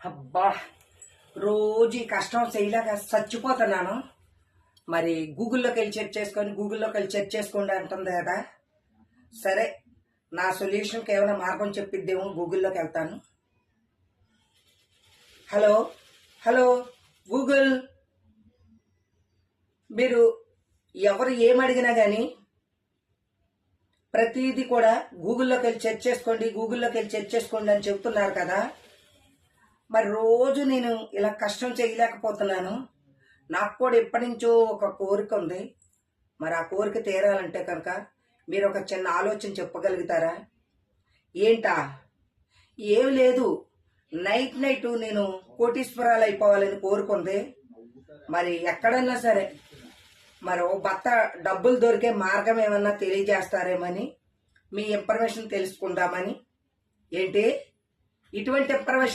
అబ్బా, రోజు ఈ కష్టం చేయలేక చచ్చిపోతున్నాను. మరి గూగుల్లోకి వెళ్ళి చెక్ చేసుకోండి అంటుంది కదా. సరే, నా సొల్యూషన్కి ఏమైనా మార్గం చెప్పిద్దేమో గూగుల్లోకి వెళ్తాను. హలో హలో గూగుల్, మీరు ఎవరు ఏమడిగినా కానీ ప్రతిదీ కూడా గూగుల్లోకి వెళ్ళి చెక్ చేసుకోండి అని చెప్తున్నారు కదా. మరి రోజు నేను ఇలా కష్టం చేయలేకపోతున్నాను. నాకు కూడా ఎప్పటి నుంచో ఒక కోరిక ఉంది. మరి ఆ కోరిక తీరాలంటే కనుక మీరు ఒక చిన్న ఆలోచన చెప్పగలుగుతారా? ఏంటా? ఏం లేదు, నైట్ నేను కోటీశ్వరాలు అయిపోవాలని కోరుకుంది. మరి ఎక్కడన్నా సరే మరి ఓ భర్త డబ్బులు దొరికే మార్గం ఏమన్నా తెలియజేస్తారేమని మీ ఇన్ఫర్మేషన్ తెలుసుకుందామని. ఏంటి ఇటువంటి ఇన్ఫర్మేషన్